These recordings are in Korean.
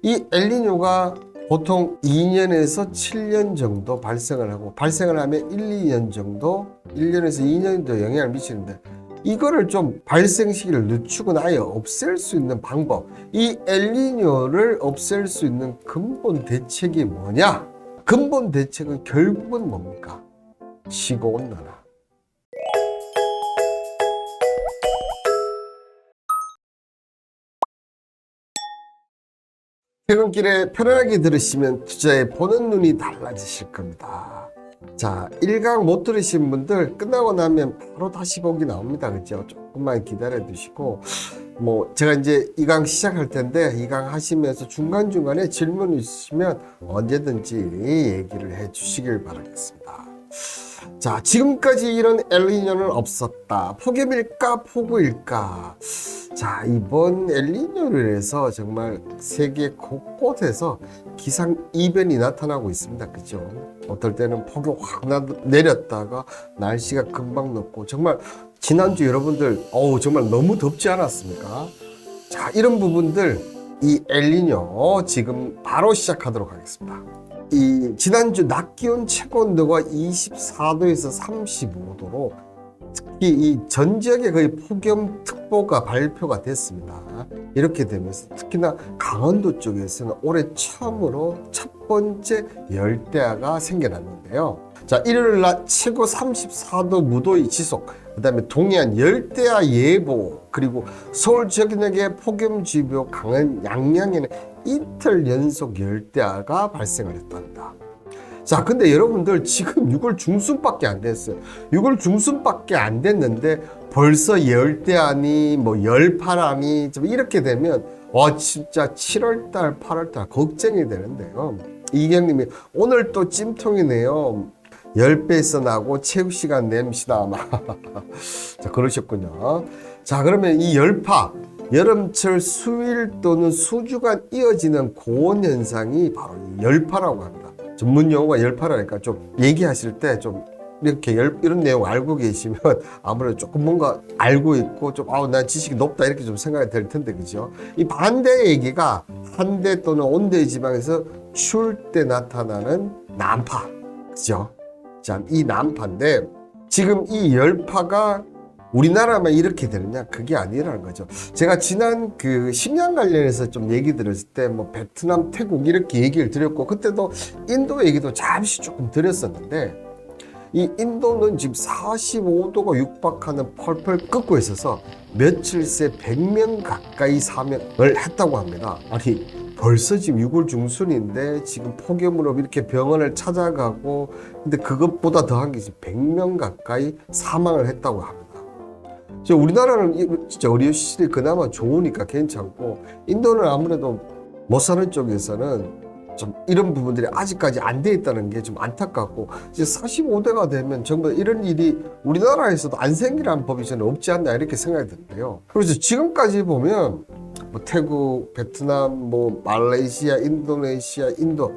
이 엘니뇨가 보통 2년에서 7년 정도 발생을 하고, 발생을 하면 1, 2년 정도, 1년에서 2년 정도 영향을 미치는데, 이거를 좀 발생 시기를 늦추거나 아예 없앨 수 있는 방법, 이 엘니뇨를 없앨 수 있는 근본 대책이 뭐냐? 근본 대책은 결국은 뭡니까? 지구온난화. 퇴근길에 편안하게 들으시면 투자에 보는 눈이 달라지실 겁니다. 자, 1강 못 들으신 분들 끝나고 나면 바로 다시 보기 나옵니다. 그죠? 조금만 기다려 두시고, 제가 이제 2강 시작할 텐데, 2강 하시면서 중간중간에 질문 있으시면 언제든지 얘기를 해 주시길 바라겠습니다. 자, 지금까지 이런 엘니뇨는 없었다. 폭염일까 폭우일까? 자, 이번 엘니뇨를 해서 정말 세계 곳곳에서 기상 이변이 나타나고 있습니다. 그죠? 어떨 때는 폭염 확 내렸다가 날씨가 금방 높고, 정말 지난주 여러분들 정말 너무 덥지 않았습니까? 자, 이런 부분들, 이 엘니뇨 지금 바로 시작하도록 하겠습니다. 이 지난주 낮 기온 최고 온도가 24도에서 35도로 특히 이 전 지역에 거의 폭염특보가 발표가 됐습니다. 이렇게 되면서 특히나 강원도 쪽에서는 올해 처음으로 첫 번째 열대야가 생겨났는데요. 자, 일요일 낮 최고 34도 무더위 지속, 그 다음에 동해안 열대야 예보, 그리고 서울 전역에 폭염주의보 강한 양양에는 이틀 연속 열대야가 발생을 했답니다. 자, 근데 여러분들 지금 6월 중순밖에 안 됐어요. 6월 중순밖에 안 됐는데 벌써 열대야니 열파라니 좀 이렇게 되면 진짜 7월달 8월달 걱정이 되는데요. 이경님이 오늘 또 찜통이네요. 10배 나고 체육시간 냄새나. 자, 그러셨군요. 자, 그러면 이 열파, 여름철 수일 또는 수주간 이어지는 고온 현상이 바로 이 열파라고 합니다. 전문 용어가 열파라니까 좀 얘기하실 때 좀 이렇게 이런 내용 알고 계시면 아무래도 조금 뭔가 알고 있고 좀 난 지식이 높다 이렇게 좀 생각이 될 텐데, 그죠? 이 반대 얘기가 한대 또는 온대 지방에서 추울 때 나타나는 난파, 그죠? 자, 이 난파인데 지금 이 열파가 우리나라만 이렇게 되느냐? 그게 아니라는 거죠. 제가 지난 그 식량 관련해서 좀 얘기 들었을 때 베트남, 태국 이렇게 얘기를 드렸고, 그때도 인도 얘기도 잠시 조금 드렸었는데, 이 인도는 지금 45도가 육박하는 펄펄 끓고 있어서 며칠 새 100명 가까이 사망을 했다고 합니다. 아니, 벌써 지금 6월 중순인데 지금 폭염으로 이렇게 병원을 찾아가고, 근데 그것보다 더한 게 지금 100명 가까이 사망을 했다고 합니다. 우리나라는 진짜 의료시설이 그나마 좋으니까 괜찮고, 인도는 아무래도 못 사는 쪽에서는 좀 이런 부분들이 아직까지 안 돼 있다는 게 좀 안타깝고, 이제 45대가 되면 정말 이런 일이 우리나라에서도 안 생기라는 법이 저는 없지 않나 이렇게 생각이 드는데요. 그래서 지금까지 보면 태국, 베트남, 말레이시아, 인도네시아, 인도,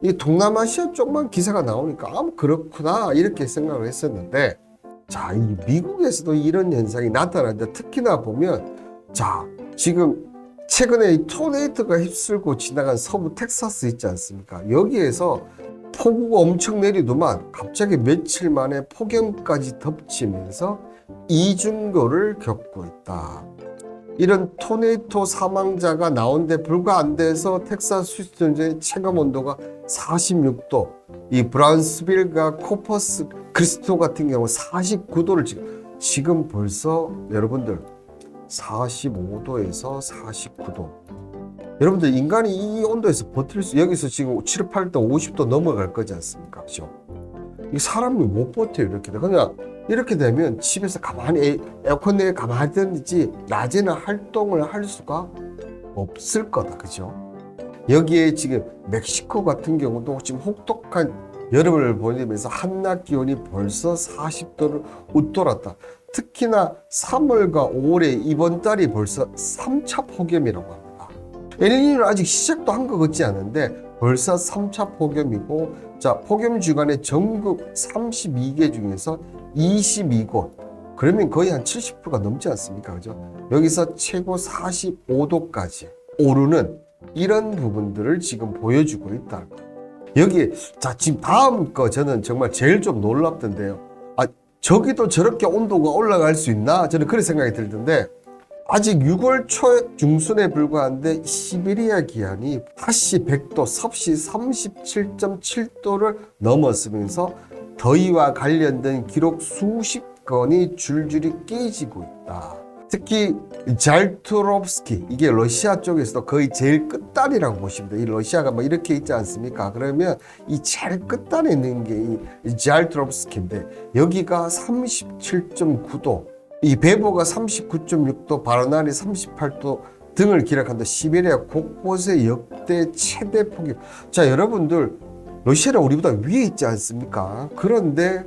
이 동남아시아 쪽만 기사가 나오니까 그렇구나 이렇게 생각을 했었는데, 자, 이 미국에서도 이런 현상이 나타나는데, 특히나 보면, 자, 지금 최근에 이 토네이도가 휩쓸고 지나간 서부 텍사스 있지 않습니까? 여기에서 폭우가 엄청 내리더만 갑자기 며칠 만에 폭염까지 덮치면서 이중고를 겪고 있다. 이런 토네이도 사망자가 나온데 불과 안 돼서 텍사스 휴스턴의 체감 온도가 46도, 이 브라운스빌과 코퍼스 크리스토 같은 경우 49도를 지금 벌써 여러분들 45도에서 49도. 여러분들 인간이 이 온도에서 버틸 수, 여기서 지금 7, 8도, 50도 넘어갈 거지 않습니까? 그죠? 이 사람이 못 버텨요, 이렇게. 그냥 이렇게 되면 집에서 가만히 에어컨 내에 가만히 있든지 낮에는 활동을 할 수가 없을 거다. 그죠? 여기에 지금 멕시코 같은 경우도 지금 혹독한 여름을 보내면서 한낮 기온이 벌써 40도를 웃돌았다. 특히나 3월과 5월에 이번 달이 벌써 3차 폭염이라고 합니다. 엘니뇨는 아직 시작도 한 것 같지 않은데 벌써 3차 폭염이고, 자, 폭염 주간에 전국 32개 중에서 22곳, 그러면 거의 한 70%가 넘지 않습니까? 그죠? 여기서 최고 45도까지 오르는 이런 부분들을 지금 보여주고 있다는 거예요. 여기 자 지금 다음 거 저는 정말 제일 좀 놀랍던데요. 아 저기도 저렇게 온도가 올라갈 수 있나? 저는 그런 생각이 들던데 아직 6월 초 중순에 불과한데 시베리아 기온이 다시 100도, 섭씨 37.7도를 넘었으면서 더위와 관련된 기록 수십 건이 줄줄이 깨지고 있다. 특히 잘투롭스키, 이게 러시아 쪽에서도 거의 제일 끝단이라고 보시면 돼요. 이 러시아가 뭐 이렇게 있지 않습니까? 그러면 이 제일 끝단에 있는 게 이 잘투롭스키인데 여기가 37.9도, 이 베보가 39.6도, 바르나리 38도 등을 기록한다. 시베리아 곳곳에 역대 최대 폭염. 자, 여러분들 러시아는 우리보다 위에 있지 않습니까? 그런데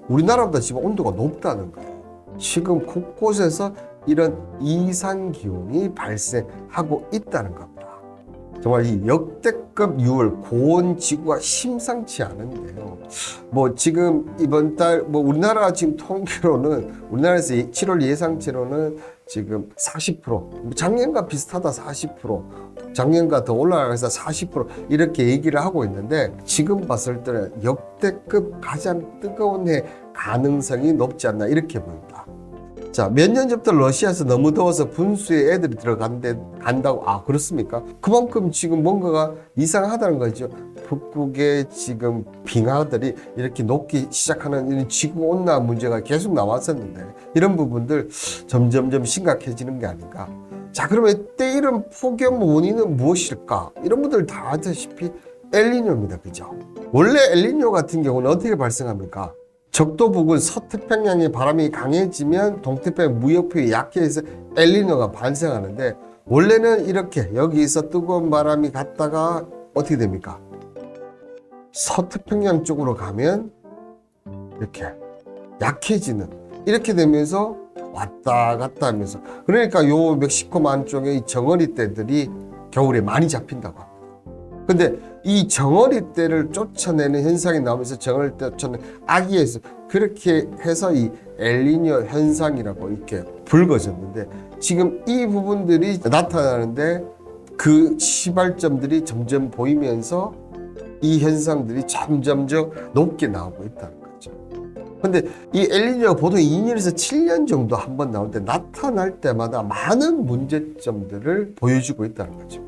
우리나라보다 지금 온도가 높다는 거예요. 지금 곳곳에서 이런 이상 기온이 발생하고 있다는 겁니다. 정말 이 역대급 6월 고온 지구가 심상치 않은데요. 뭐 지금 이번 달 뭐 우리나라 지금 통계로는 우리나라에서 7월 예상치로는 지금 40%, 작년과 비슷하다 40%, 작년과 더 올라가서 40% 이렇게 얘기를 하고 있는데 지금 봤을 때는 역대급 가장 뜨거운 해 가능성이 높지 않나 이렇게 보입니다. 자, 몇 년 전부터 러시아에서 너무 더워서 분수에 애들이 간다고. 아, 그렇습니까? 그만큼 지금 뭔가가 이상하다는 거죠. 북극에 지금 빙하들이 이렇게 녹기 시작하는 이런 지구온난화 문제가 계속 나왔었는데 이런 부분들 점점점 심각해지는 게 아닌가. 자, 그러면 이때 이런 폭염 원인은 무엇일까? 이런 분들 다 아시다시피 엘니뇨입니다. 그죠? 원래 엘니뇨 같은 경우는 어떻게 발생합니까? 적도 부근 서태평양의 바람이 강해지면 동태평양 무역표이 약해져서 엘니뇨가 발생하는데 원래는 이렇게 여기서 뜨거운 바람이 갔다가 어떻게 됩니까? 서태평양 쪽으로 가면 이렇게 약해지는 이렇게 되면서 왔다 갔다 하면서 그러니까 요 멕시코만 쪽에 이 정어리떼들이 겨울에 많이 잡힌다고 합니다. 근데 이 정어리떼를 쫓아내는 현상이 나오면서 정어리떼 쫓아내는 아기에서 그렇게 해서 이 엘니뇨 현상이라고 이렇게 불거졌는데 지금 이 부분들이 나타나는데 그 시발점들이 점점 보이면서 이 현상들이 점점점 높게 나오고 있다는 거죠. 근데 이 엘니뇨가 보통 2년에서 7년 정도 한 번 나오는데 나타날 때마다 많은 문제점들을 보여주고 있다는 거죠.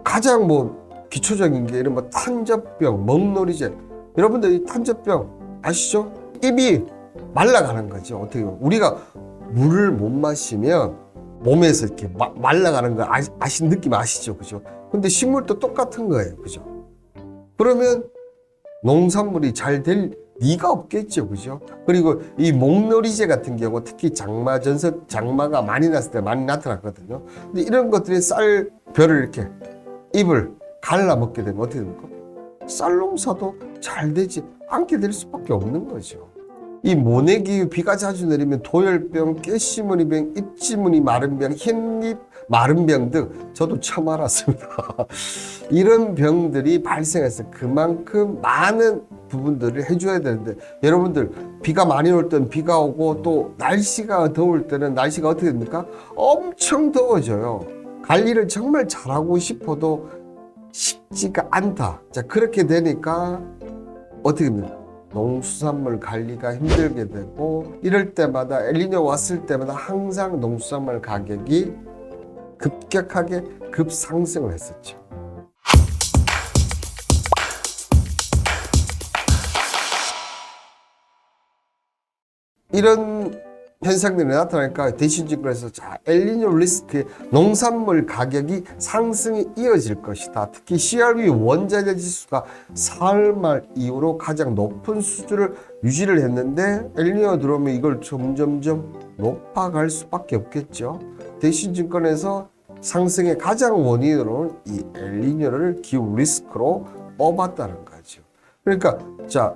가장 뭐 기초적인 게 이런 뭐 탄저병, 먹노리제. 여러분들 이 탄저병 아시죠? 입이 말라가는 거죠. 어떻게 보면 우리가 물을 못 마시면 몸에서 이렇게 말라가는 거 아시는 느낌 아시죠? 그죠? 근데 식물도 똑같은 거예요. 그죠? 그러면 농산물이 잘 될 리가 없겠죠. 그죠? 그리고 이 목놀이제 같은 경우 특히 장마가 많이 났을 때 많이 나타났거든요. 근데 이런 것들이 쌀별을 이렇게 잎을 갈라 먹게 되면 어떻게 됩니까? 쌀 농사도 잘 되지 않게 될 수밖에 없는 거죠. 이 모내기후 비가 자주 내리면 도열병, 깨시무늬병, 입지무늬 마른병, 흰잎 마른병 등 저도 처음 알았습니다. 이런 병들이 발생해서 그만큼 많은 부분들을 해줘야 되는데 여러분들 비가 많이 올 때는 비가 오고 또 날씨가 더울 때는 날씨가 어떻게 됩니까? 엄청 더워져요. 관리를 정말 잘하고 싶어도 쉽지가 않다. 자, 그렇게 되니까 어떻게 됩니까? 농수산물 관리가 힘들게 되고 이럴 때마다 엘니뇨 왔을 때마다 항상 농수산물 가격이 급격하게 급상승을 했었죠. 이런 현상들이 나타나니까 대신증권에서 자, 엘니뇨 리스크의 농산물 가격이 상승이 이어질 것이다. 특히 CRB 원자재 지수가 사흘 말 이후로 가장 높은 수준을 유지를 했는데 엘니뇨 들어오면 이걸 점점점 높아갈 수밖에 없겠죠. 대신증권에서 상승의 가장 원인으로는 이 엘니뇨를 기후 리스크로 뽑았다는 거죠. 그러니까 자,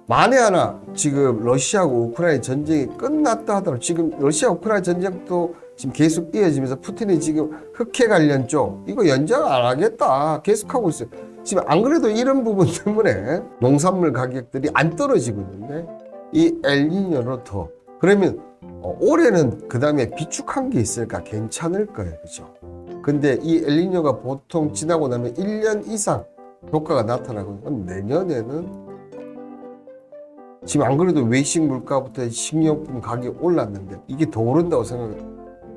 만에 하나 지금 러시아하고 우크라이나 전쟁이 끝났다 하더라도 지금 러시아 우크라이나 전쟁도 지금 계속 이어지면서 푸틴이 지금 흑해 관련 쪽 이거 연장 안 하겠다 계속하고 있어요. 지금 안 그래도 이런 부분 때문에 농산물 가격들이 안 떨어지고 있는데 이 엘니뇨로 더 그러면 올해는 그 다음에 비축한 게 있으니까 괜찮을 거예요. 그죠? 근데 이 엘니뇨가 보통 지나고 나면 1년 이상 효과가 나타나거든요. 그럼 내년에는 지금 안 그래도 외식 물가부터 식료품 가격이 올랐는데 이게 더 오른다고 생각해요.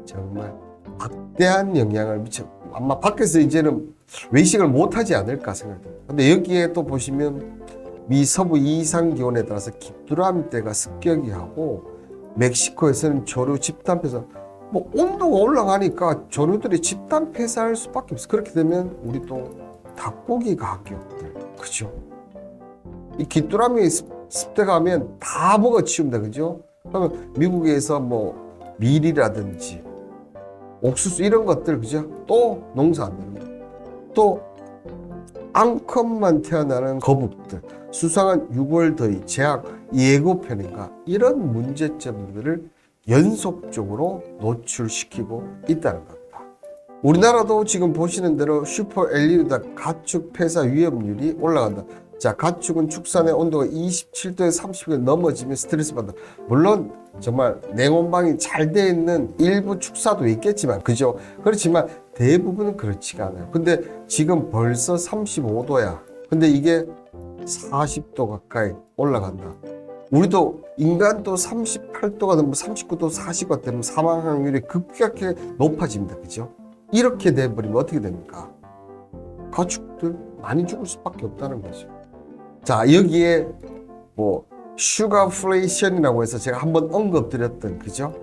정말 막대한 영향을 미쳐. 아마 밖에서 이제는 외식을 못하지 않을까 생각해요. 근데 여기에 또 보시면 미 서부 이상 기온에 따라서 귀뚜라미떼가 습격이 하고 멕시코에서는 조류 집단 폐사, 뭐 온도가 올라가니까 조류들이 집단 폐사할 수밖에 없어. 그렇게 되면 우리 또 닭고기 가격들, 그죠? 이 귀뚜라미 습격하면 다 먹어치운다, 그죠? 그러면 미국에서 뭐 밀이라든지 옥수수 이런 것들, 그죠? 또 농사 안 됩니다. 또 암컷만 태어나는 거북들, 수상한 유골더위, 제약, 예고편인가 이런 문제점들을 연속적으로 노출시키고 있다는 겁니다. 우리나라도 지금 보시는 대로 슈퍼 엘니뇨다 가축 폐사 위험률이 올라간다. 자, 가축은 축산의 온도가 27도에서 30도 넘어지면 스트레스 받는다. 물론 정말 냉온방이 잘 돼 있는 일부 축사도 있겠지만, 그죠? 그렇지만 대부분은 그렇지가 않아요. 근데 지금 벌써 35도야. 근데 이게 40도 가까이 올라간다. 우리도 인간도 38도가 넘고 39도, 40도가 되면 사망 확률이 급격하게 높아집니다. 그죠? 이렇게 돼버리면 어떻게 됩니까? 가축들 많이 죽을 수밖에 없다는 거죠. 자, 여기에 뭐 슈가플레이션이라고 해서 제가 한번 언급드렸던, 그죠?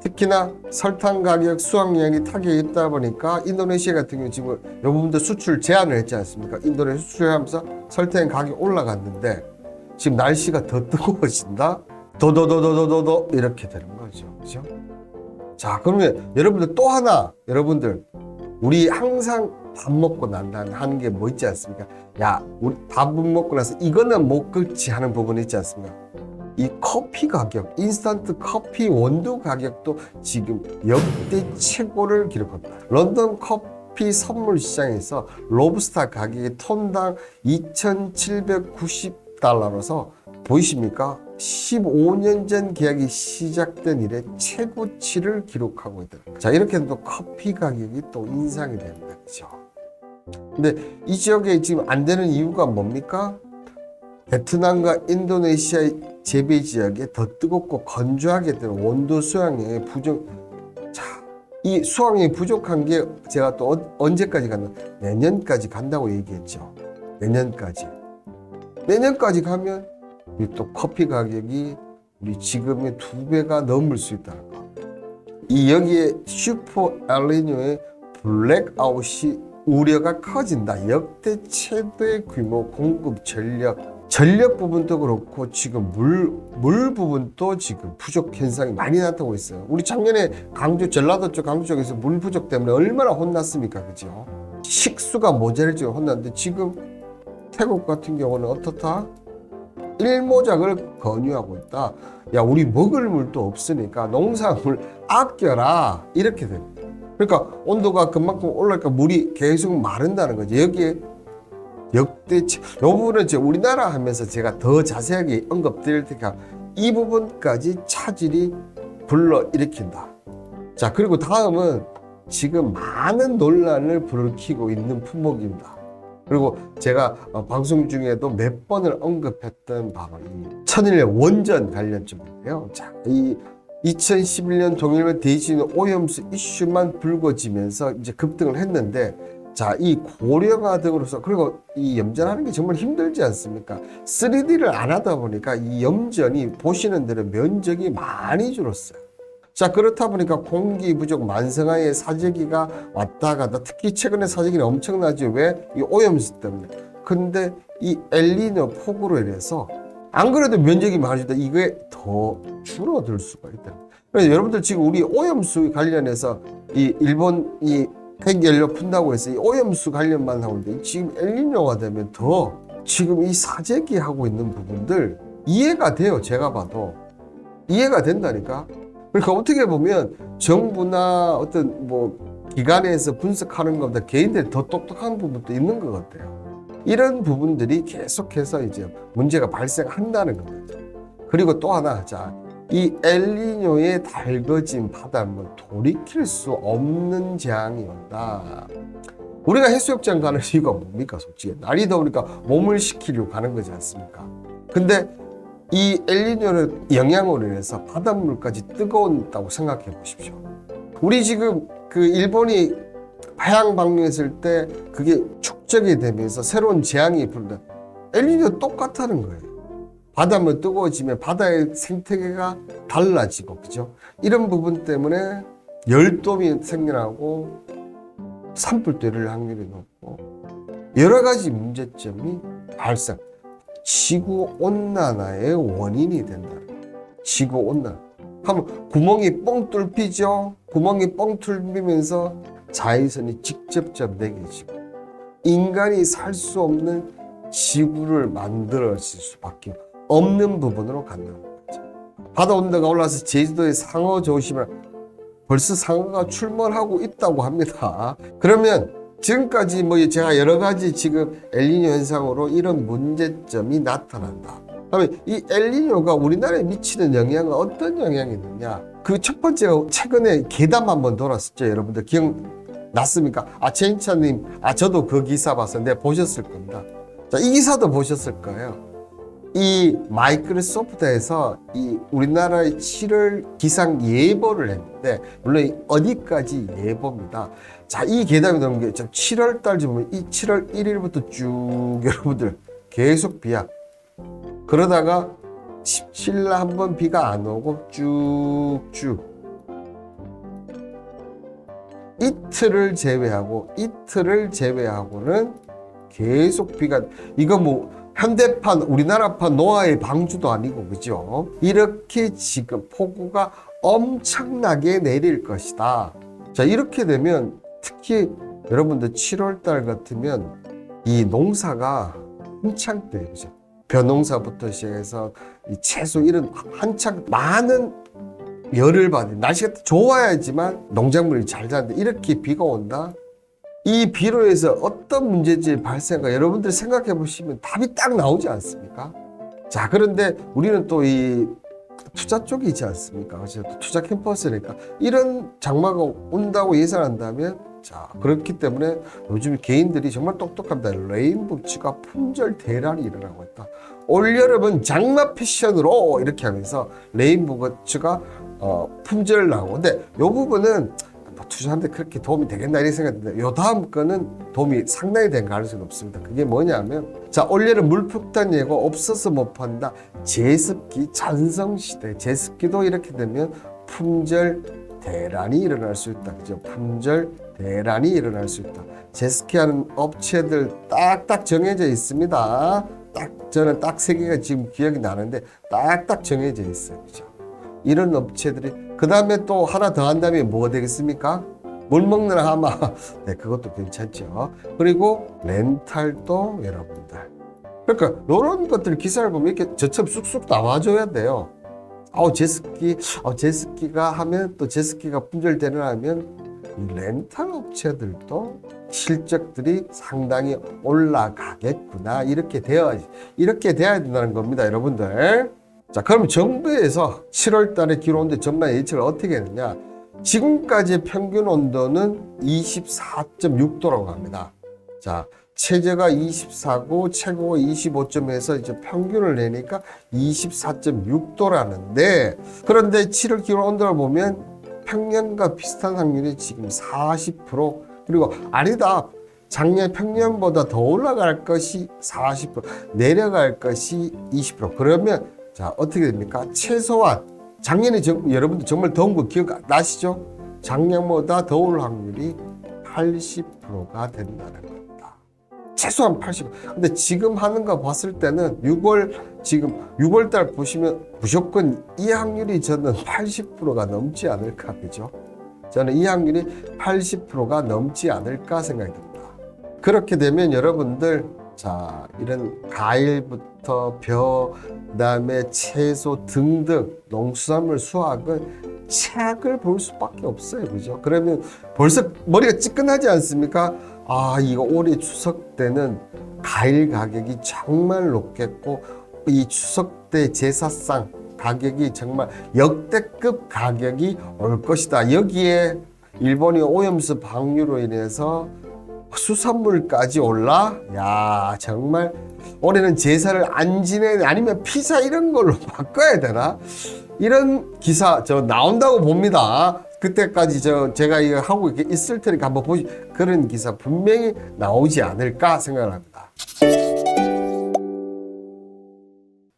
특히나 설탕 가격 수확량이 타격이 있다 보니까 인도네시아 같은 경우 지금 이 부분도 수출 제한을 했지 않습니까? 인도네시아 수출하면서 설탕 가격이 올라갔는데 지금 날씨가 더 뜨거워진다? 더더더더더더 이렇게 되는 거죠. 그죠? 자, 그러면 여러분들 또 하나, 여러분들 우리 항상 밥 먹고 난 다음에 하는 게 뭐 있지 않습니까? 야, 우리 밥을 먹고 나서 이거는 못 긁지 하는 부분이 있지 않습니까? 이 커피 가격, 인스턴트 커피 원두 가격도 지금 역대 최고를 기록합니다. 런던 커피 선물 시장에서 로부스타 가격이 톤당 2,790달러로서 보이십니까? 15년 전 계약이 시작된 이래 최고치를 기록하고 있다. 자, 이렇게 해도 커피 가격이 또 인상이 됩니다. 그죠? 근데 이 지역에 지금 안 되는 이유가 뭡니까? 베트남과 인도네시아의 재배 지역에 더 뜨겁고 건조하게 되는 원도 수확량의 부족. 자, 이 수확량이 부족한 게 제가 또 언제까지 간다? 내년까지 간다고 얘기했죠. 내년까지 가면 우리 또 커피 가격이 우리 지금의 2배가 넘을 수 있다는 거. 이 여기에 슈퍼 엘니뇨의 블랙아웃이 우려가 커진다. 역대 최대의 규모 공급 전력 부분도 그렇고 지금 물 부분도 지금 부족 현상이 많이 나타나고 있어요. 우리 작년에 강주 전라도 쪽 강주 쪽에서 물 부족 때문에 얼마나 혼났습니까, 그죠? 식수가 모자랄지 혼났는데 지금 태국 같은 경우는 어떻다? 일모작을 권유하고 있다. 야, 우리 먹을 물도 없으니까 농산물 아껴라. 이렇게 됩니다. 그러니까 온도가 그만큼 올라니까 물이 계속 마른다는 거죠. 여기에 역대 이 부분은 이제 우리나라 하면서 제가 더 자세하게 언급드릴 테니까 이 부분까지 차질이 불러일으킨다. 자, 그리고 다음은 지금 많은 논란을 불러일으키고 있는 품목입니다. 그리고 제가 방송 중에도 몇 번을 언급했던 바로 이 천일의 원전 관련점인데요. 자, 이 2011년 동일본 대지진 오염수 이슈만 불거지면서 이제 급등을 했는데, 자, 이 고령화 등으로서, 그리고 이 염전하는 게 정말 힘들지 않습니까? 3D를 안 하다 보니까 이 염전이 보시는 대로 면적이 많이 줄었어요. 자, 그렇다 보니까 공기 부족, 만성화의 사재기가 왔다 갔다. 특히 최근에 사재기는 엄청나죠. 왜? 이 오염수 때문에. 근데 이 엘니뇨 폭우로 인해서 안 그래도 면적이 많아지다 이게 더 줄어들 수가 있다. 그래서 여러분들 지금 우리 오염수 관련해서 이 일본 이 핵연료 푼다고 해서 이 오염수 관련만 하고 있는데 지금 엘니뇨가 되면 더 지금 이 사재기 하고 있는 부분들 이해가 돼요. 제가 봐도 이해가 된다니까. 그러니까 어떻게 보면 정부나 어떤 뭐 기관에서 분석하는 것보다 개인들이 더 똑똑한 부분도 있는 것 같아요. 이런 부분들이 계속해서 이제 문제가 발생한다는 겁니다. 그리고 또 하나, 자, 이 엘니뇨의 달궈진 바닷물 돌이킬 수 없는 재앙이 온다. 우리가 해수욕장 가는 이유가 뭡니까? 솔직히 날이 더우니까 몸을 식히려고 가는 거지 않습니까? 근데 이 엘니뇨의 영향으로 인해서 바닷물까지 뜨거웠다고 생각해 보십시오. 우리 지금 그 일본이 해양 방류했을 때 그게 축적이 되면서 새로운 재앙이 불다. 엘니뇨 똑같다는 거예요. 바닷물 뜨거워지면 바다의 생태계가 달라지고, 그죠? 이런 부분 때문에 열돔이 생겨나고 산불도 일어날 확률이 높고 여러 가지 문제점이 발생. 지구 온난화의 원인이 된다. 지구 온난화. 하면 구멍이 뻥 뚫히죠. 구멍이 뻥 뚫리면서 자외선이 직접적내게 지고 인간이 살 수 없는 지구를 만들어질 수밖에 없는 부분으로 간다는 거죠. 바다 온도가 올라서 제주도에 상어 조심을 벌써 상어가 출몰하고 있다고 합니다. 그러면 지금까지 뭐 제가 여러 가지 지금 엘니뇨 현상으로 이런 문제점이 나타난다. 그러면 이 엘니뇨가 우리나라에 미치는 영향은 어떤 영향이 있느냐? 그 첫 번째가 최근에 괴담 한번 돌았었죠. 여러분들 기억났습니까? 최인찬님, 저도 그 기사 봤었는데 보셨을 겁니다. 자, 이 기사도 보셨을 거예요. 이 마이크로소프트에서 이 우리나라의 7월 기상 예보를 했는데, 물론 어디까지 예보입니다. 자, 이 괴담이 나온 게 7월 달쯤 보면 이 7월 1일부터 쭉 여러분들 계속 비야. 그러다가 17일 한번 비가 안 오고 쭉쭉 이틀을 제외하고는 계속 비가, 이거 뭐 현대판 우리나라판 노아의 방주도 아니고, 그죠? 이렇게 지금 폭우가 엄청나게 내릴 것이다. 자, 이렇게 되면 특히 여러분들 7월 달 같으면 이 농사가 한창 때, 그죠? 벼농사부터 시작해서 이 채소 이런 한창 많은 열을 받는, 날씨가 좋아야지만 농작물이 잘 자는데 이렇게 비가 온다. 이 비로 해서 어떤 문제점이 발생할까 여러분들 생각해 보시면 답이 딱 나오지 않습니까? 자, 그런데 우리는 또 이 투자 쪽이 있지 않습니까? 그래서 투자 캠퍼스니까 이런 장마가 온다고 예상한다면, 자, 그렇기 때문에 요즘 개인들이 정말 똑똑합니다. 레인부츠가 품절 대란이 일어나고 있다. 올여름은 장마 패션으로 이렇게 하면서 레인부츠가 품절 나오고, 근데 이 부분은 투자하는데 그렇게 도움이 되겠나 이런 생각이 드는데, 요 다음 거는 도움이 상당히 된 가능성이 높습니다. 그게 뭐냐면, 자, 올여름 물폭탄 예고 없어서 못 판다. 제습기 전성시대, 제습기도 이렇게 되면 품절 대란이 일어날 수 있다. 그죠? 품절 대란이 일어날 수 있다. 제습기 하는 업체들 딱딱 정해져 있습니다. 저는 딱 3개가 지금 기억이 나는데 딱딱 정해져 있어요. 그죠? 이런 업체들이, 그 다음에 또 하나 더 한다면 뭐가 되겠습니까? 물 먹는 하마. 네, 그것도 괜찮죠. 그리고 렌탈도 여러분들. 그러니까 이런 것들 기사를 보면 이렇게 저처럼 쑥쑥 나와줘야 돼요. 제습기가 하면 또 제습기가 품절되는 하면 이 렌탈 업체들도 실적들이 상당히 올라가겠구나. 이렇게 돼야 된다는 겁니다, 여러분들. 자, 그럼 정부에서 7월 달에 기온온도 전망 예측을 어떻게 했느냐? 지금까지 평균 온도는 24.6도라고 합니다. 자, 최저가 24고 최고가 25점 해서 이제 평균을 내니까 24.6도라는데, 그런데 7월 기온 온도를 보면 평년과 비슷한 확률이 지금 40%, 그리고 아니다, 작년 평년보다 더 올라갈 것이 40%, 내려갈 것이 20%. 그러면 자, 어떻게 됩니까? 최소한 작년에 여러분들 정말 더운 거 기억나시죠? 작년보다 더울 확률이 80%가 된다는 겁니다. 최소한 80%. 근데 지금 하는 거 봤을 때는 6월 달 보시면 무조건 이 확률이 저는 80%가 넘지 않을까, 그죠? 저는 이 확률이 80%가 넘지 않을까 생각이 듭니다. 그렇게 되면 여러분들, 자, 이런 과일부터 그다음에 채소 등등 농수산물 수확은 최악을 볼 수밖에 없어요. 그죠? 그러면 벌써 머리가 찌끈하지 않습니까? 이거 올해 추석 때는 과일 가격이 정말 높겠고, 이 추석 때 제사상 가격이 정말 역대급 가격이 올 것이다. 여기에 일본이 오염수 방류로 인해서 수산물까지 올라? 야, 정말 올해는 제사를 안 지내, 아니면 피자 이런 걸로 바꿔야 되나? 이런 기사 저 나온다고 봅니다. 그때까지 제가 이거 하고 이렇게 있을 테니까 한번 보시. 그런 기사 분명히 나오지 않을까 생각을 합니다.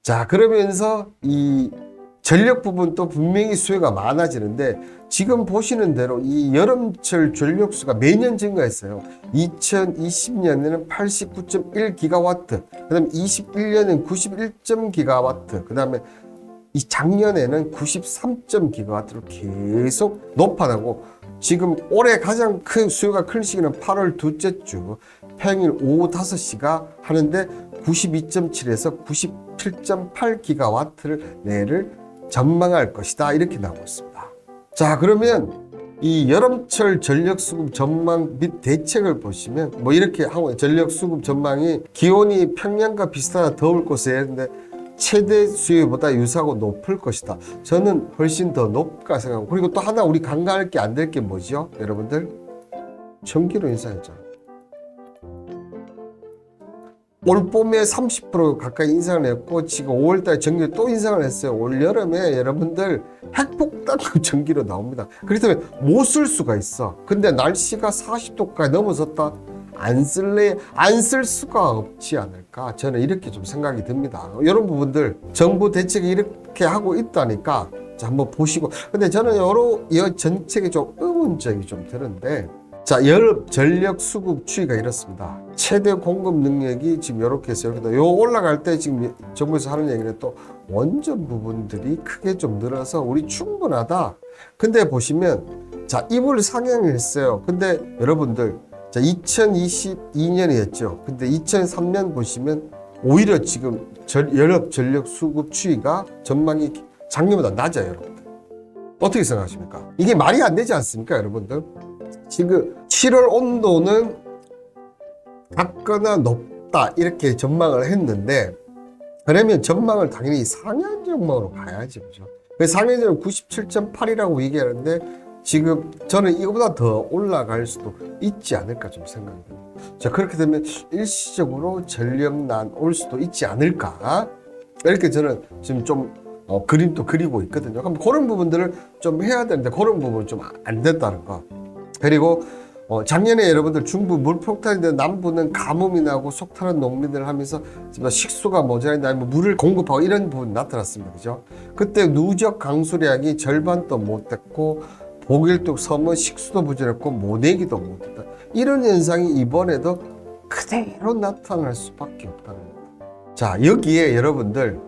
자, 그러면서 이 전력 부분도 분명히 수요가 많아지는데, 지금 보시는 대로 이 여름철 전력수가 매년 증가했어요. 2020년에는 89.1기가와트, 그 다음에 21년에는 91.기가와트, 그 다음에 이 작년에는 93.기가와트로 계속 높아나고, 지금 올해 가장 큰 수요가 큰 시기는 8월 둘째 주 평일 오후 5시가 하는데 92.7에서 97.8기가와트를 내를 전망할 것이다, 이렇게 나오고 있습니다. 자, 그러면 이 여름철 전력수급 전망 및 대책을 보시면 뭐 이렇게 하고, 전력수급 전망이 기온이 평년과 비슷하다 더울 것에 했는데 최대 수요보다 유사하고 높을 것이다. 저는 훨씬 더 높을까 생각하고, 그리고 또 하나 우리 간과할 게 안 될 게 뭐죠? 여러분들, 전기료 인상했잖아. 올 봄에 30% 가까이 인상을 했고, 지금 5월달에 전기료 또 인상을 했어요. 올 여름에 여러분들 핵폭탄급 전기료 나옵니다. 그렇기 때문에 못 쓸 수가 있어. 근데 날씨가 40도까지 넘어섰다? 안 쓸 수가 없지 않을까? 저는 이렇게 좀 생각이 듭니다. 이런 부분들 정부 대책이 이렇게 하고 있다니까 한번 보시고. 근데 저는 이 정책이 좀 의문점이 좀 드는데, 자, 여름 전력 수급 추이가 이렇습니다. 최대 공급 능력이 지금 이렇게 해서 이렇게 요 올라갈 때 지금 정부에서 하는 얘기는 또 원전 부분들이 크게 좀 늘어서 우리 충분하다. 근데 보시면, 자, 이불 상향했어요. 근데 여러분들, 자, 2022년이었죠. 근데 2003년 보시면 오히려 지금 여름 전력 수급 추이가 전망이 작년보다 낮아요, 여러분들. 어떻게 생각하십니까? 이게 말이 안 되지 않습니까, 여러분들? 지금 7월 온도는 같거나 높다, 이렇게 전망을 했는데, 그러면 전망을 당연히 상향 전망으로 가야지, 그죠? 상향전은 97.8이라고 얘기하는데, 지금 저는 이거보다 더 올라갈 수도 있지 않을까 좀 생각이 듭니다. 자, 그렇게 되면 일시적으로 전력난 올 수도 있지 않을까, 이렇게 저는 지금 좀 그림도 그리고 있거든요. 그럼 그런 부분들을 좀 해야 되는데, 그런 부분은 좀 안 됐다는 거. 그리고 작년에 여러분들 중부 물폭탄인데 남부는 가뭄이 나고 속타는 농민들 하면서 식수가 모자란다, 아니면 물을 공급하고 이런 부분이 나타났습니다. 그죠? 그때 누적 강수량이 절반도 못 됐고, 보길뚝 섬은 식수도 부족했고 모내기도 못했다. 이런 현상이 이번에도 그대로 나타날 수밖에 없다는 겁니다. 자, 여기에 여러분들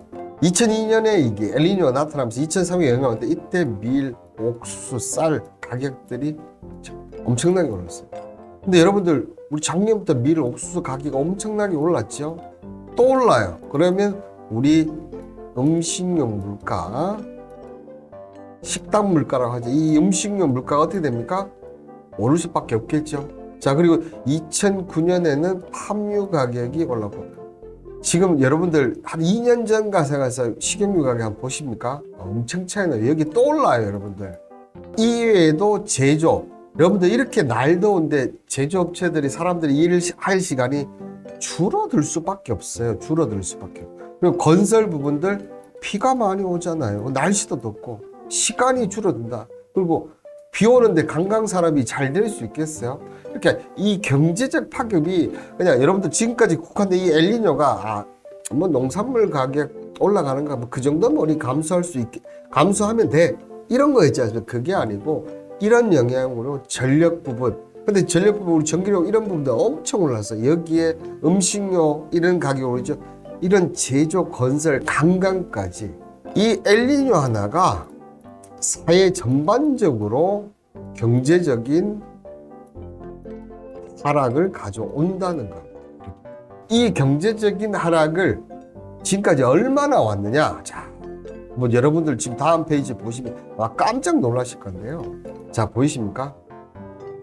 2002년에 이게 엘니뇨가 나타나면서 2003년에 영향을 받는데, 이때 밀, 옥수수, 쌀 가격들이 엄청나게 올랐어요. 근데 여러분들, 우리 작년부터 밀, 옥수수 가격이 엄청나게 올랐죠? 또 올라요. 그러면 우리 음식용 물가, 식당 물가라고 하죠. 이 음식용 물가가 어떻게 됩니까? 오를 수밖에 없겠죠. 자, 그리고 2009년에는 팜유 가격이 올랐고, 지금 여러분들 한 2년 전 가서 식용유 가격 한번 보십니까? 엄청 차이 나요. 여기 또 올라요, 여러분들. 이외에도 제조업, 여러분들 이렇게 날 더운데 제조업체들이 사람들이 일할 시간이 줄어들 수밖에 없어요. 줄어들 수밖에. 그리고 건설 부분들 비가 많이 오잖아요. 날씨도 덥고 시간이 줄어든다. 그리고 비 오는데 관광 산업이 잘 될 수 있겠어요? 이렇게 이 경제적 파급이 그냥 여러분들 지금까지 국한된 이 엘니뇨가 뭐 농산물 가격 올라가는가 뭐 그 정도면 우리 감수할 수 있게 감수하면 돼, 이런 거 있지 않습니까? 그게 아니고 이런 영향으로 전력 부분, 근데 전력 부분 우리 전기료 이런 부분도 엄청 올랐어요. 여기에 음식료 이런 가격이 오르죠. 이런 제조, 건설, 관광까지 이 엘니뇨 하나가 사회 전반적으로 경제적인 하락을 가져온다는 겁니다. 이 경제적인 하락을 지금까지 얼마나 왔느냐. 자, 뭐 여러분들 지금 다음 페이지 보시면 깜짝 놀라실 건데요. 자, 보이십니까?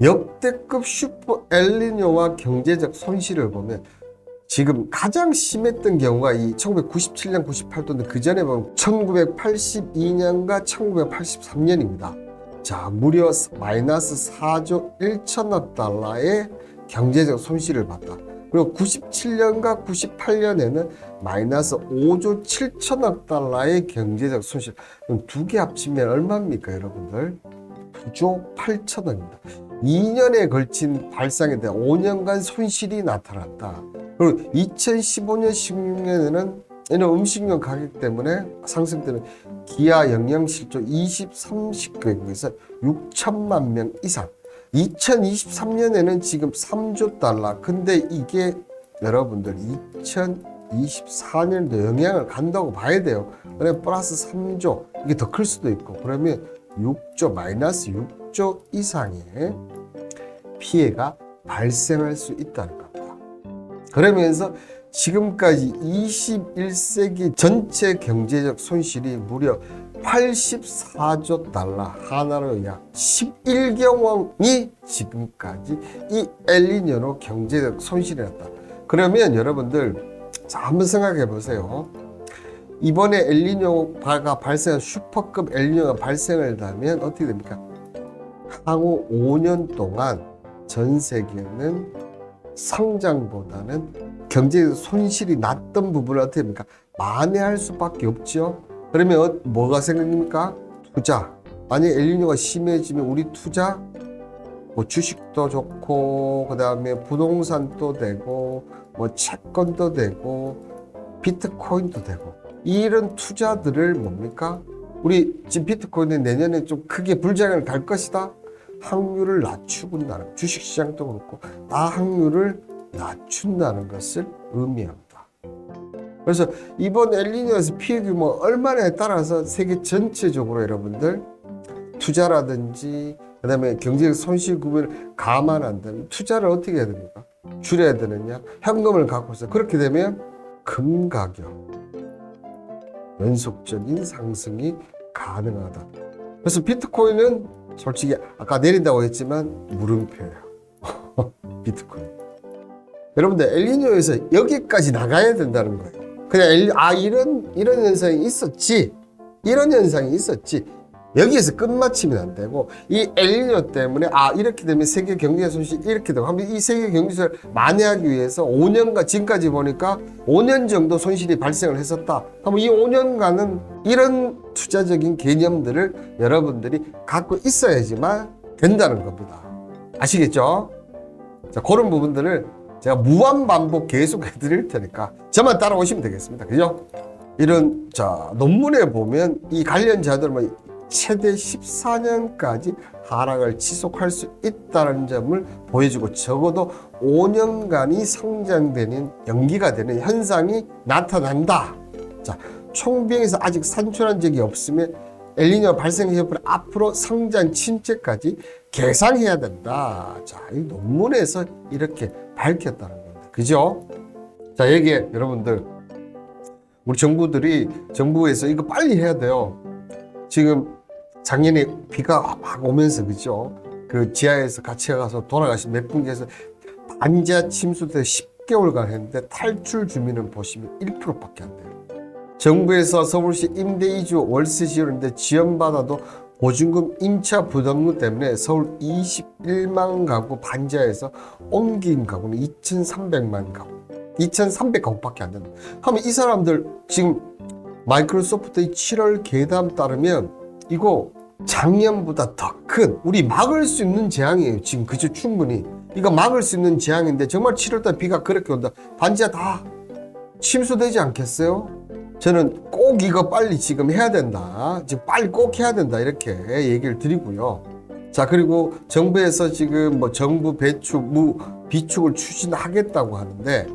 역대급 슈퍼 엘니뇨와 경제적 손실을 보면 지금 가장 심했던 경우가 이 1997년, 98년인데 그 전에 보면 1982년과 1983년입니다. 자, 무려 마이너스 4조 1천억 달러의 경제적 손실을 봤다. 그리고 97년과 98년에는 마이너스 5조 7천억 달러의 경제적 손실. 두 개 합치면 얼마입니까, 여러분들? 9조 8천억입니다. 2년에 걸친 발상에 대한 5년간 손실이 나타났다. 그리고 2015년, 16년에는 이런 음식료 가격 때문에 상승되는 기아 영양실조 23시국에서 6천만 명 이상. 2023년에는 지금 3조 달러. 근데 이게 여러분들 2024년도 영향을 간다고 봐야 돼요. 그러면 플러스 3조. 이게 더 클 수도 있고. 그러면 6조, 마이너스 6조 이상의 피해가 발생할 수 있다는 겁니다. 그러면서 지금까지 21세기 전체 경제적 손실이 무려 84조 달러, 하나로 약 11경원이 지금까지 이 엘니뇨로 경제적 손실이 났다. 그러면 여러분들 자, 한번 생각해 보세요. 이번에 엘니뇨가 발생한 슈퍼급 엘니뇨가 발생을 하면 어떻게 됩니까? 향후 5년 동안 전 세계는 성장보다는 경제적 손실이 났던 부분을 어떻게 됩니까? 만회할 수밖에 없죠. 그러면 뭐가 생깁니까? 투자. 만약 엘니뇨가 심해지면 우리 투자, 뭐 주식도 좋고, 그 다음에 부동산도 되고, 뭐 채권도 되고, 비트코인도 되고, 이런 투자들을 뭡니까? 우리 지금 비트코인은 내년에 좀 크게 불장을 갈 것이다. 확률을 낮추는다는, 주식시장도 그렇고 다 확률을 낮춘다는 것을 의미합니다. 그래서 이번 엘니뇨에서 피해 규모 얼마나에 따라서 세계 전체적으로 여러분들 투자라든지 그다음에 경제적 손실 구분을 감안한다면 투자를 어떻게 해야 됩니까? 줄여야 되느냐? 현금을 갖고 있어. 그렇게 되면 금 가격 연속적인 상승이 가능하다. 그래서 비트코인은 솔직히 아까 내린다고 했지만 물음표예요. 비트코인. 여러분들 엘니뇨에서 여기까지 나가야 된다는 거예요. 그냥 이런 현상이 있었지. 이런 현상이 있었지. 여기에서 끝마치면 안 되고 이 엘니뇨 때문에 이렇게 되면 세계 경제 손실이 이렇게 되고 하면 이 세계 경제 손실을 만회하기 위해서 5년간 지금까지 보니까 5년 정도 손실이 발생을 했었다. 그럼 이 5년간은 이런 투자적인 개념들을 여러분들이 갖고 있어야지만 된다는 겁니다. 아시겠죠? 자, 그런 부분들을 제가 무한 반복 계속 해드릴 테니까 저만 따라오시면 되겠습니다. 그죠? 이런 논문에 보면 이 관련자들은 최대 14년까지 하락을 지속할 수 있다는 점을 보여주고 적어도 5년간이 성장되는 연기가 되는 현상이 나타난다. 자, 총비행에서 아직 산출한 적이 없으면 엘니뇨 발생 여부를 앞으로 성장 침체까지 계산해야 된다. 자, 이 논문에서 이렇게 밝혔다는 겁니다. 그죠? 자, 여기에 여러분들 우리 정부에서 이거 빨리 해야 돼요. 지금 작년에 비가 막 오면서 그죠? 그 지하에서 같이 가서 돌아가신 몇 분께서 반지하 침수대 10개월간 했는데 탈출 주민은 보시면 1%밖에 안 돼요. 정부에서 서울시 임대이주 월세 지원인데 지원받아도 보증금 임차 부담금 때문에 서울 21만 가구 반지하에서 옮긴 가구는 2,300만 가구, 2,300가구밖에 안 된다. 하면 이 사람들 지금 마이크로소프트의 7월 계담 따르면 이거 작년보다 더 큰 우리 막을 수 있는 재앙이에요. 지금 그죠? 충분히 이거 막을 수 있는 재앙인데 정말 7월달 비가 그렇게 온다. 반지하 다 침수되지 않겠어요? 저는 꼭 이거 빨리 지금 해야 된다. 지금 빨리 꼭 해야 된다. 이렇게 얘기를 드리고요. 자, 그리고 정부에서 지금 정부 배축, 비축을 추진하겠다고 하는데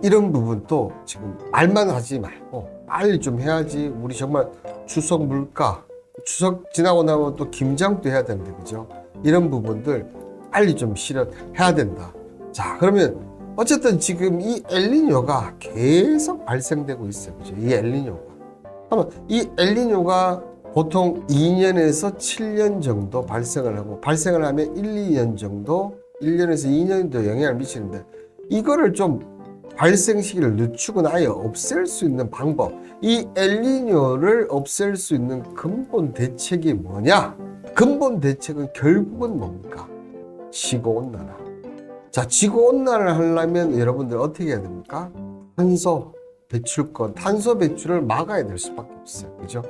이런 부분도 지금 말만 하지 말고 빨리 좀 해야지. 우리 정말 추석 물가, 추석 지나고 나면 또 김장도 해야 되는데, 그죠? 이런 부분들 빨리 좀 실현해야 된다. 자, 그러면 어쨌든 지금 이 엘니뇨가 계속 발생되고 있어요. 그죠? 이 엘니뇨가. 그러면 이 엘니뇨가 보통 2년에서 7년 정도 발생을 하고, 발생을 하면 1, 2년 정도, 1년에서 2년도 영향을 미치는데, 이거를 좀 발생 시기를 늦추거나 아예 없앨 수 있는 방법, 이 엘니뇨를 없앨 수 있는 근본 대책이 뭐냐? 근본 대책은 결국은 뭡니까? 지구온난화. 자, 지구온난화를 하려면 여러분들 어떻게 해야 됩니까? 탄소 배출권, 탄소 배출을 막아야 될 수밖에 없어요. 그죠?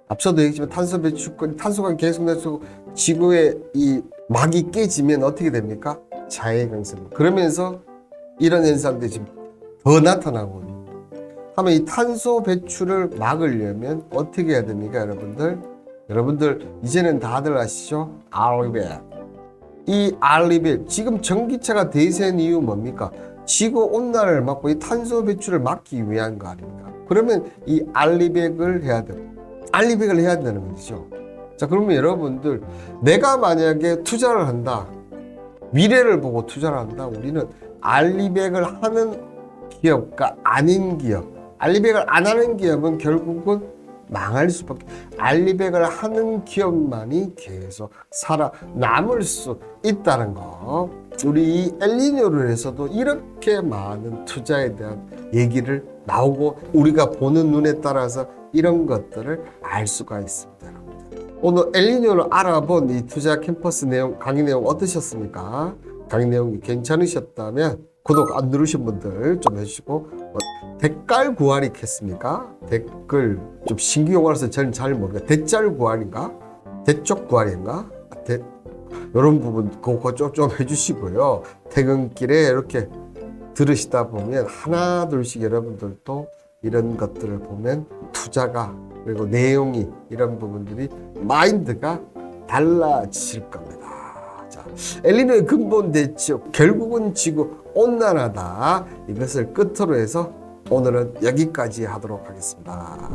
앞서도 얘기했지만 탄소 배출권, 탄소가 계속 나서 지구의 이 막이 깨지면 어떻게 됩니까? 자해강성. 그러면서 이런 현상들이 지금 더 나타나거든요. 하면 이 탄소 배출을 막으려면 어떻게 해야 됩니까, 여러분들? 여러분들 이제는 다들 아시죠? 알리벳. 이 알리벳, 지금 전기차가 대세인 이유 뭡니까? 지구 온난화를 막고 이 탄소 배출을 막기 위한 거 아닙니까? 그러면 이 알리백을 해야 돼요. 알리백을 해야 되는 거죠. 자, 그러면 여러분들, 내가 만약에 투자를 한다, 미래를 보고 투자를 한다, 우리는 알리백을 하는 기업과 아닌 기업, 알리백을 안 하는 기업은 결국은 망할 수밖에, 알리백을 하는 기업만이 계속 살아남을 수 있다는 거. 우리 이 엘니뇨를 해서도 이렇게 많은 투자에 대한 얘기를 나오고 우리가 보는 눈에 따라서 이런 것들을 알 수가 있습니다. 오늘 엘니뇨를 알아본 이 투자 캠퍼스 내용, 강의 내용 어떠셨습니까? 강의 내용이 괜찮으셨다면 구독 안 누르신 분들 좀 해주시고, 댓글 구하리 했습니까? 댓글 좀 신규 용어라서 저는 잘 모르겠어요. 대짤 구하리인가? 대쪽 구하리인가? 이런 부분 그거 좀 해주시고요. 퇴근길에 이렇게 들으시다 보면 하나 둘씩 여러분들도 이런 것들을 보면 투자가, 그리고 내용이, 이런 부분들이 마인드가 달라지실 겁니다. 자, 엘니뇨의 근본 대책, 결국은 지구 온난화다. 이것을 끝으로 해서 오늘은 여기까지 하도록 하겠습니다.